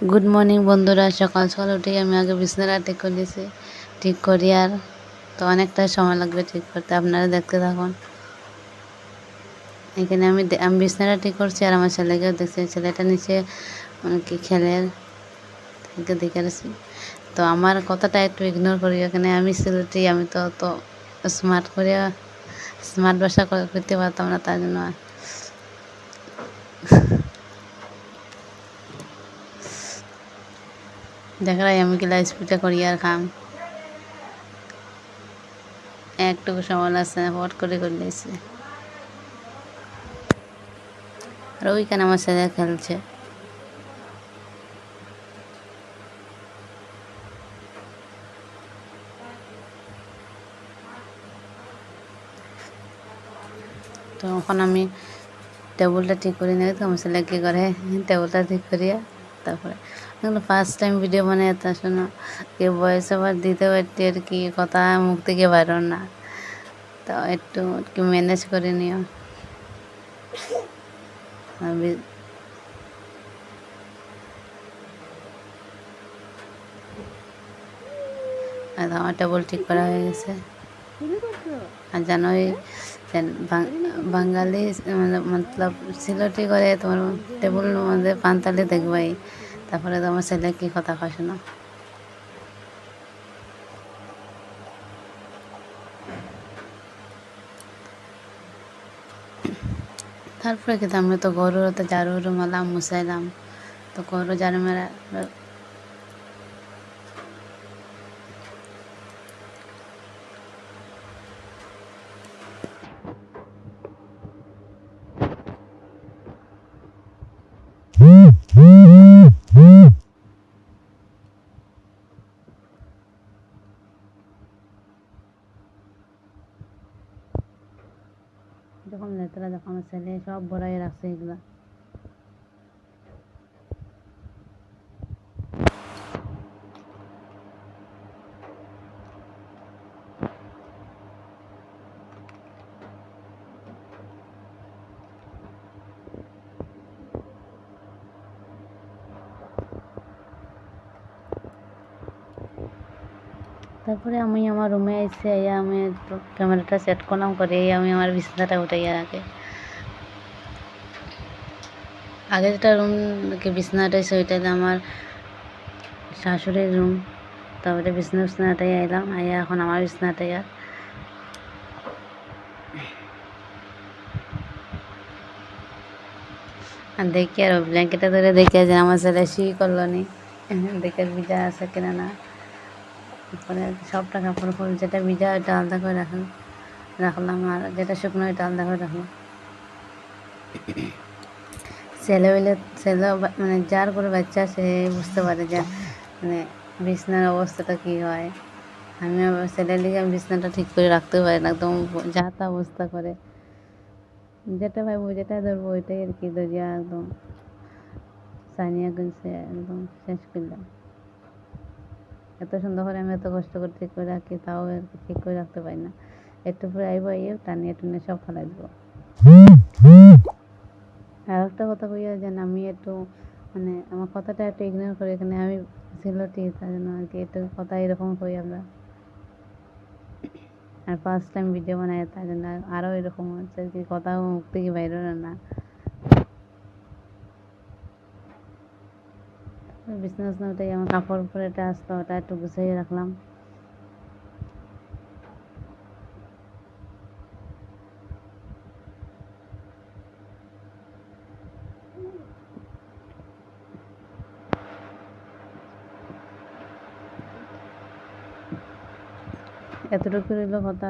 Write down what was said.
Good morning বন্ধুরা, সকাল সকাল উঠেই আমি আগে বিছানাটা ঠিক করে দিয়েছি। ঠিক করি আর তো অনেকটাই সময় লাগবে ঠিক করতে, আপনারা দেখতে থাকুন। এখানে আমি বিছানাটা ঠিক করছি আর আমার ছেলেকেও দেখছি, ছেলেটা নিচে কি খেলে থেকে দেখে আসছি। তো আমার কথাটা একটু ইগনোর করি, এখানে আমি সিলেটি, আমি তো স্মার্ট করে স্মার্ট ভাষা করতে পারতাম না, তার জন্য দেখাই আমি কিলা স্পিডে করি আর খাম একটুকু সময় লাগছে না, ফট করে দিয়েছে। আর ওইখানে আমার ছেলে খেলছে। তো এখন আমি টেবিলটা ঠিক করে নিয়ে তো আমার ছেলে কী করে টেবিলটা ঠিক করিয়া তারপরে ফার্স্ট টাইম ভিডিও বানাই, তার জন্য কি ভয়েস ওভার দিতেও একটু আর কি কথা মুখ থেকে বাইর না, তো একটু কি ম্যানেজ করে নিও। আর আমার টেবিল ঠিক করা হয়ে গেছে। আর জানোই বাঙালি মতলব সিলটি করে তোমার টেবিলের মধ্যে পান্তালি দেখবাই, তারপরে তোমার ছেলে কি কথা কয় শোনো। তারপরে কিন্তু আমি তো গরুরতে ঝাড়ু মারলাম, মুছাইলাম, তো গরু ঝাড়ু মেরা যখন নেতারা যখন আমার ছেলে সব বড়াই রাখছে এগুলা। তারপরে আমি আমার রুমে এসে আমি ক্যামেরাটা সেট করলাম, করে আমি আমার বিছানাটা উঠাইয়া রাখি। আগে যেটা রুম বিছানাটা এসে ওইটাতে আমার শাশুড়ির রুম, তারপরে বিছানাটাই আইলাম, আইয়া এখন আমার বিছানাটাই আর দেখি আর ব্ল্যাঙ্কেটটা ধরে দেখে যে আমার ছেলে শুই করলো নি, দেখে ভিজা আছে কিনা না। তারপরে সবটা কাপড় ফুল যেটা ভিজা ওইটা আলাদা করে রাখলাম আর যেটা শুকনো ওইটা আলাদা করে রাখলাম। ছেলে হইলে ছেলে মানে যার করে বাচ্চা সে বুঝতে পারে যে মানে বিছনার অবস্থাটা কী হয়। আমি আবার ছেলের লিগে আমি বিছনাটা ঠিক করে রাখতে পারি না, একদম যা তা অবস্থা করে, যেটা ভাববো যেটা ধরবো ওইটাই আর কি ধরিয়া একদম সানিয়া গুনছে একদম শেষ করলাম। এত সুন্দর করে আমি এত কষ্ট করে ঠিক করে রাখি, তাও আর কি ঠিক করে রাখতে পারি না। একটু পরে আইব, টানিয়ে টুনিয়ে সব ফেলাই দেবো। আর একটা কথা কইয়া যেন আমি একটু মানে আমার কথাটা একটু ইগনোর করি, এখানে আমি সিলটি, তার জন্য আর কি একটু কথা এরকম কই আমরা। আর ফার্স্ট টাইম ভিডিও বানাই, তার জন্য আরও এরকম হচ্ছে আর কি, কথা মুখ থেকে বাইর না। বিছনা উঠাই আমার কাপড় উপরে এটা আসতো, ওটা একটু গুছিয়ে রাখলাম। এতটুকু রইল কথা।